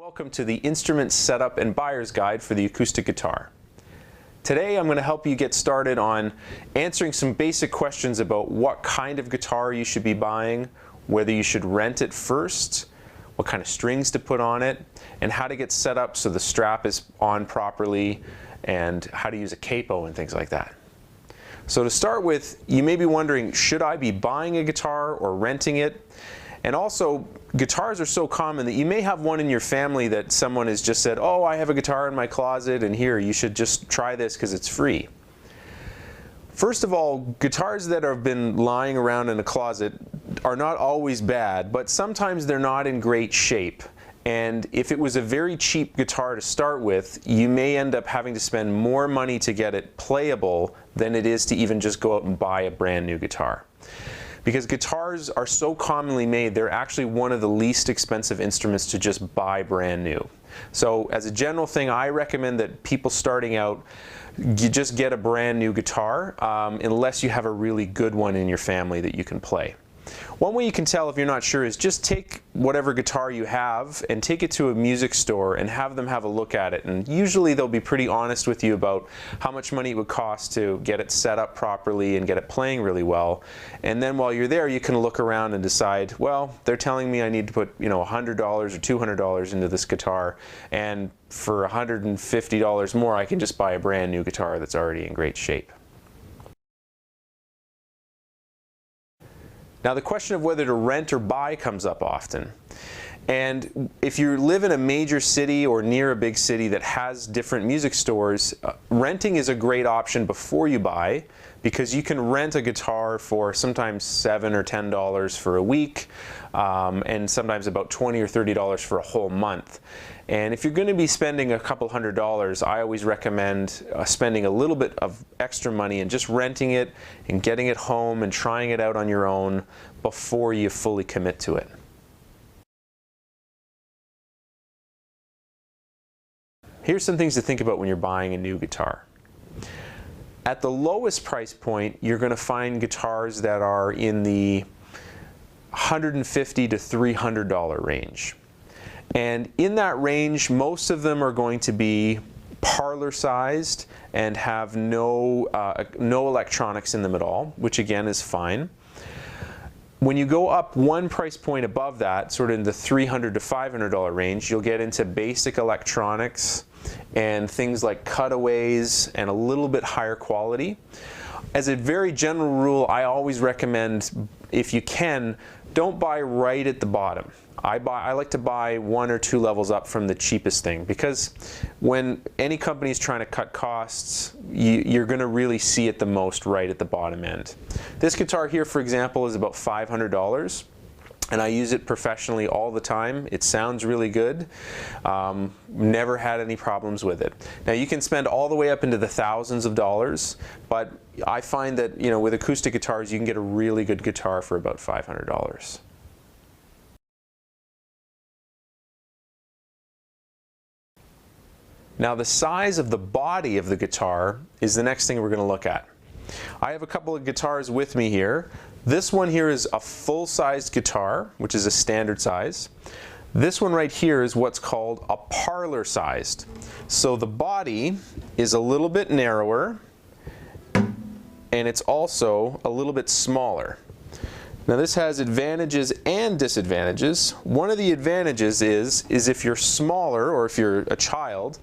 Welcome to the Instrument Setup and Buyer's Guide for the acoustic guitar. Today I'm going to help you get started on answering some basic questions about what kind of guitar you should be buying, whether you should rent it first, what kind of strings to put on it, and how to get set up so the strap is on properly, and how to use a capo and things like that. So to start with, you may be wondering, should I be buying a guitar or renting it? And also, guitars are so common that you may have one in your family that someone has just said, oh, I have a guitar in my closet and here, you should just try this because it's free. First of all, guitars that have been lying around in a closet are not always bad, but sometimes they're not in great shape. And if it was a very cheap guitar to start with, you may end up having to spend more money to get it playable than it is to even just go out and buy a brand new guitar. Because guitars are so commonly made, they're actually one of the least expensive instruments to just buy brand new. So as a general thing, I recommend that people starting out, you just get a brand new guitar, unless you have a really good one in your family that you can play. One way you can tell if you're not sure is just take whatever guitar you have and take it to a music store and have them have a look at it. And usually they'll be pretty honest with you about how much money it would cost to get it set up properly and get it playing really well. And then while you're there, you can look around and decide, well, they're telling me I need to put, $100 or $200 into this guitar, and for $150 more, I can just buy a brand new guitar that's already in great shape. Now the question of whether to rent or buy comes up often. And if you live in a major city or near a big city that has different music stores, renting is a great option before you buy, because you can rent a guitar for sometimes $7 or $10 for a week, and sometimes about $20 or $30 for a whole month. And if you're going to be spending a couple $100s, I always recommend spending a little bit of extra money and just renting it and getting it home and trying it out on your own before you fully commit to it. Here's some things to think about when you're buying a new guitar. At the lowest price point, you're going to find guitars that are in the $150 to $300 range. And in that range, most of them are going to be parlor sized and have no electronics in them at all, which again is fine. When you go up one price point above that, sort of in the $300 to $500 range, you'll get into basic electronics and things like cutaways and a little bit higher quality. As a very general rule, I always recommend, if you can, don't buy right at the bottom. I like to buy 1 or 2 levels up from the cheapest thing, because when any company is trying to cut costs, you're going to really see it the most right at the bottom end. This guitar here, for example, is about $500, and I use it professionally all the time. It sounds really good. Never had any problems with it. Now you can spend all the way up into the thousands of dollars, but I find that with acoustic guitars you can get a really good guitar for about $500. Now the size of the body of the guitar is the next thing we're going to look at. I have a couple of guitars with me here. This one here is a full-sized guitar, which is a standard size. This one right here is what's called a parlor-sized. So the body is a little bit narrower, and it's also a little bit smaller. Now this has advantages and disadvantages. One of the advantages is if you're smaller, or if you're a child,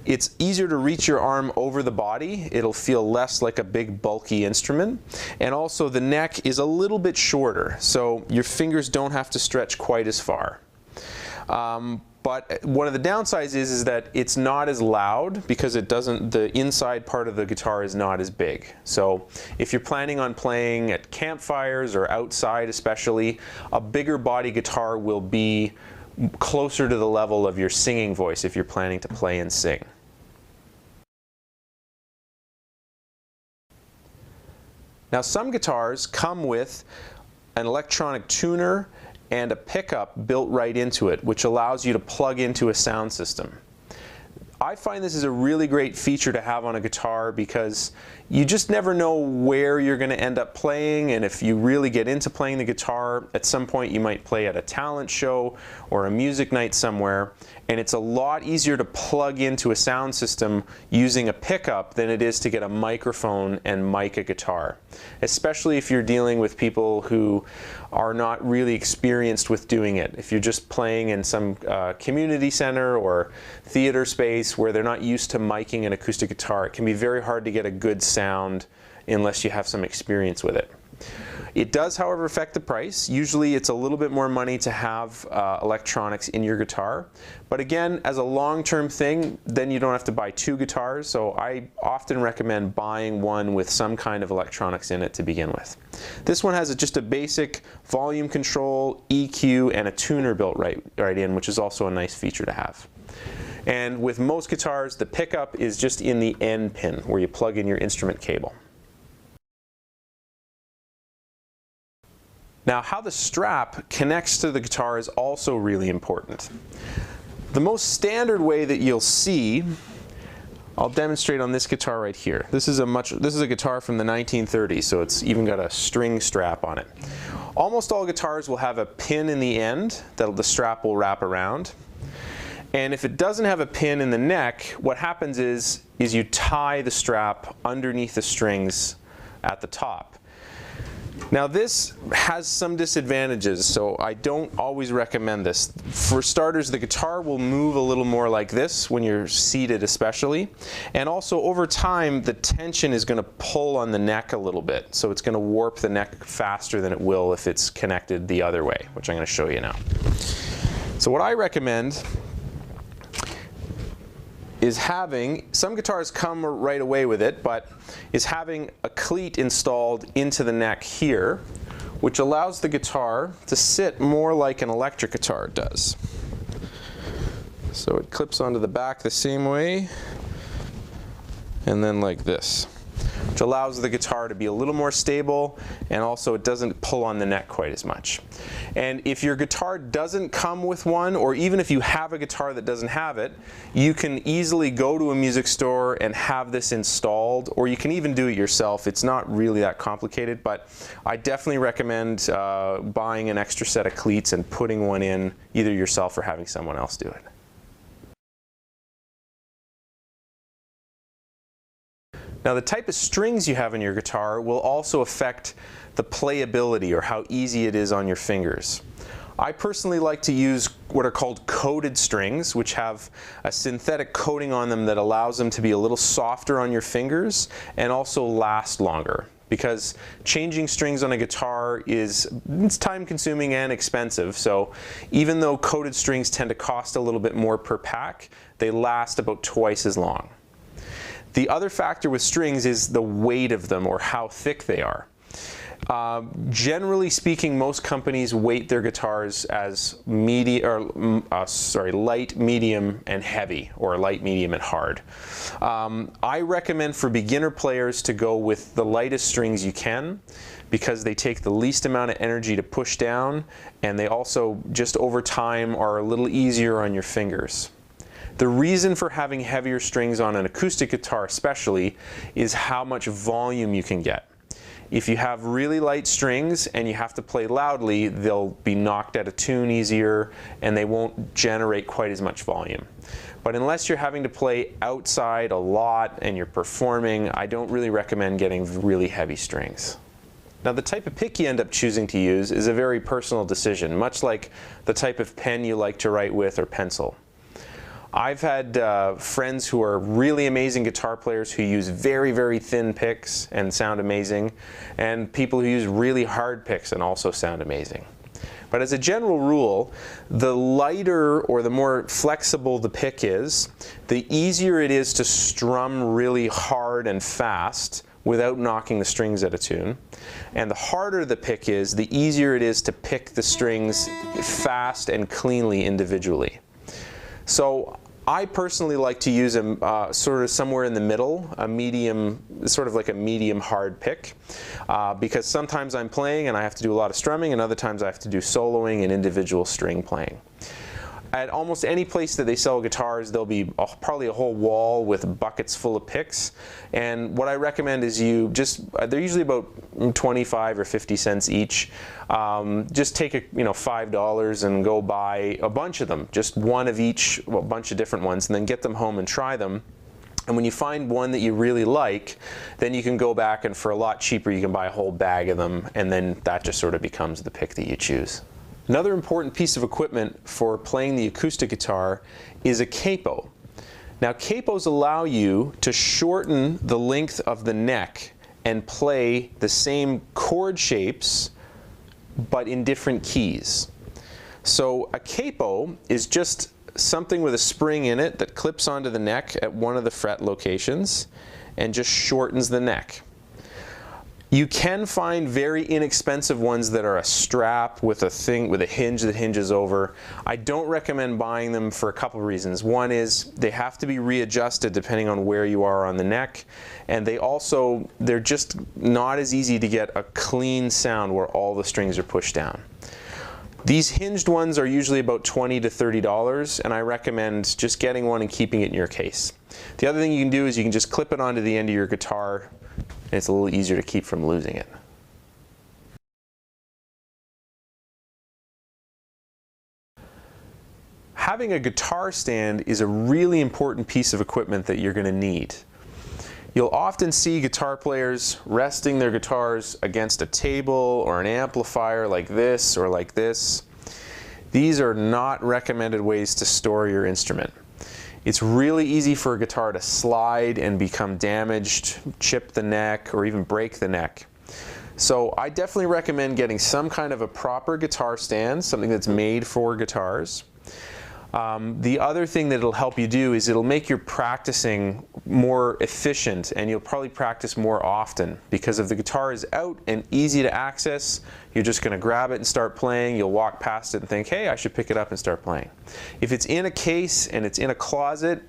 it's easier to reach your arm over the body. It'll feel less like a big bulky instrument. And also the neck is a little bit shorter, so your fingers don't have to stretch quite as far. But one of the downsides is that it's not as loud, because the inside part of the guitar is not as big. So if you're planning on playing at campfires or outside especially, a bigger body guitar will be closer to the level of your singing voice if you're planning to play and sing. Now some guitars come with an electronic tuner and a pickup built right into it, which allows you to plug into a sound system. I find this is a really great feature to have on a guitar, because you just never know where you're going to end up playing, and if you really get into playing the guitar, at some point you might play at a talent show or a music night somewhere, And it's a lot easier to plug into a sound system using a pickup than it is to get a microphone and mic a guitar, especially if you're dealing with people who are not really experienced with doing it. If you're just playing in some community center or theater space where they're not used to miking an acoustic guitar, it can be very hard to get a good sound unless you have some experience with it. It does, however, affect the price. Usually it's a little bit more money to have electronics in your guitar. But again, as a long-term thing, then you don't have to buy two guitars. So I often recommend buying one with some kind of electronics in it to begin with. This one has just a basic volume control, EQ, and a tuner built right in, which is also a nice feature to have. And with most guitars, the pickup is just in the end pin where you plug in your instrument cable. Now, how the strap connects to the guitar is also really important. The most standard way that you'll see, I'll demonstrate on this guitar right here. This is a guitar from the 1930s, so it's even got a string strap on it. Almost all guitars will have a pin in the end that the strap will wrap around. And if it doesn't have a pin in the neck, what happens is you tie the strap underneath the strings at the top. Now this has some disadvantages, so I don't always recommend this. For starters, the guitar will move a little more like this when you're seated especially. And also over time, the tension is going to pull on the neck a little bit. So it's going to warp the neck faster than it will if it's connected the other way, which I'm going to show you now. So what I recommend is having, some guitars come right away with it, but is having a cleat installed into the neck here, which allows the guitar to sit more like an electric guitar does. So it clips onto the back the same way, and then like this, which allows the guitar to be a little more stable, and also it doesn't pull on the neck quite as much. And if your guitar doesn't come with one, or even if you have a guitar that doesn't have it, you can easily go to a music store and have this installed, or you can even do it yourself. It's not really that complicated, but I definitely recommend buying an extra set of cleats and putting one in either yourself or having someone else do it. Now, the type of strings you have in your guitar will also affect the playability or how easy it is on your fingers. I personally like to use what are called coated strings, which have a synthetic coating on them that allows them to be a little softer on your fingers and also last longer. Because changing strings on a guitar it's time consuming and expensive, so even though coated strings tend to cost a little bit more per pack, they last about twice as long. The other factor with strings is the weight of them or how thick they are. Generally speaking, most companies weight their guitars as light, medium, and heavy, or light, medium, and hard. I recommend for beginner players to go with the lightest strings you can, because they take the least amount of energy to push down, and they also, just over time, are a little easier on your fingers. The reason for having heavier strings on an acoustic guitar especially is how much volume you can get. If you have really light strings and you have to play loudly, they'll be knocked out of tune easier and they won't generate quite as much volume. But unless you're having to play outside a lot and you're performing, I don't really recommend getting really heavy strings. Now, the type of pick you end up choosing to use is a very personal decision, much like the type of pen you like to write with or pencil. I've had friends who are really amazing guitar players who use very, very thin picks and sound amazing, and people who use really hard picks and also sound amazing. But as a general rule, the lighter or the more flexible the pick is, the easier it is to strum really hard and fast without knocking the strings out of tune. And the harder the pick is, the easier it is to pick the strings fast and cleanly individually. So I personally like to use a sort of somewhere in the middle, a medium, sort of like a medium hard pick, because sometimes I'm playing and I have to do a lot of strumming, and other times I have to do soloing and individual string playing. At almost any place that they sell guitars, there'll be probably a whole wall with buckets full of picks. And what I recommend is you just, they're usually about 25 or 50 cents each. Just take $5 and go buy a bunch of them, just one of each, a bunch of different ones, and then get them home and try them. And when you find one that you really like, then you can go back and for a lot cheaper you can buy a whole bag of them, and then that just sort of becomes the pick that you choose. Another important piece of equipment for playing the acoustic guitar is a capo. Now capos allow you to shorten the length of the neck and play the same chord shapes but in different keys. So a capo is just something with a spring in it that clips onto the neck at one of the fret locations and just shortens the neck. You can find very inexpensive ones that are a strap with a hinge that hinges over. I don't recommend buying them for a couple of reasons. One is they have to be readjusted depending on where you are on the neck, and they're just not as easy to get a clean sound where all the strings are pushed down. These hinged ones are usually about $20 to $30, and I recommend just getting one and keeping it in your case. The other thing you can do is you can just clip it onto the end of your guitar, and it's a little easier to keep from losing it. Having a guitar stand is a really important piece of equipment that you're going to need. You'll often see guitar players resting their guitars against a table or an amplifier like this or like this. These are not recommended ways to store your instrument. It's really easy for a guitar to slide and become damaged, chip the neck, or even break the neck. So I definitely recommend getting some kind of a proper guitar stand, something that's made for guitars. The other thing that it'll help you do is it'll make your practicing more efficient, and you'll probably practice more often because if the guitar is out and easy to access, you're just going to grab it and start playing. You'll walk past it and think, hey, I should pick it up and start playing. If it's in a case and it's in a closet,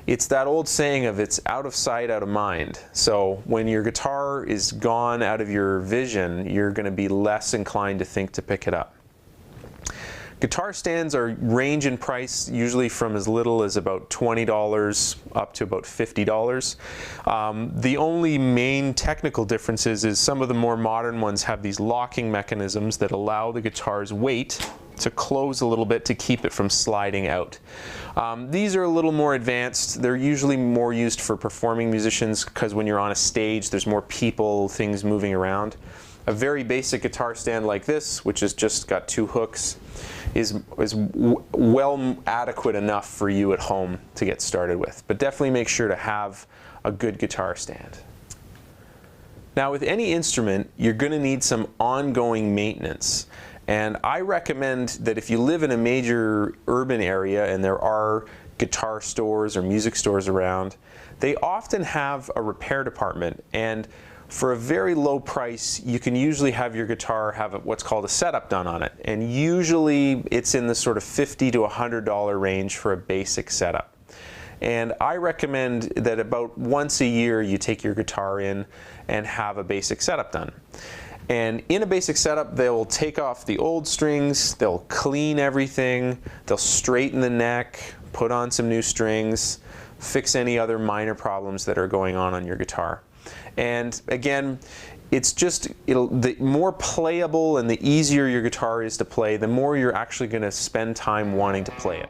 it's that old saying of it's out of sight, out of mind. So when your guitar is gone out of your vision, you're going to be less inclined to think to pick it up. Guitar stands range in price usually from as little as about $20 up to about $50. The only main technical differences is some of the more modern ones have these locking mechanisms that allow the guitar's weight to close a little bit to keep it from sliding out. These are a little more advanced. They're usually more used for performing musicians because when you're on a stage there's more people, things moving around. A very basic guitar stand like this, which has just got two hooks, is well adequate enough for you at home to get started with. But definitely make sure to have a good guitar stand. Now with any instrument, you're going to need some ongoing maintenance. And I recommend that if you live in a major urban area and there are guitar stores or music stores around, they often have a repair department. And for a very low price, you can usually have your guitar have what's called a setup done on it. And usually it's in the sort of $50 to $100 range for a basic setup. And I recommend that about once a year you take your guitar in and have a basic setup done. And in a basic setup, they'll take off the old strings, they'll clean everything, they'll straighten the neck, put on some new strings, fix any other minor problems that are going on your guitar. And again, it's just, the more playable and the easier your guitar is to play, the more you're actually going to spend time wanting to play it.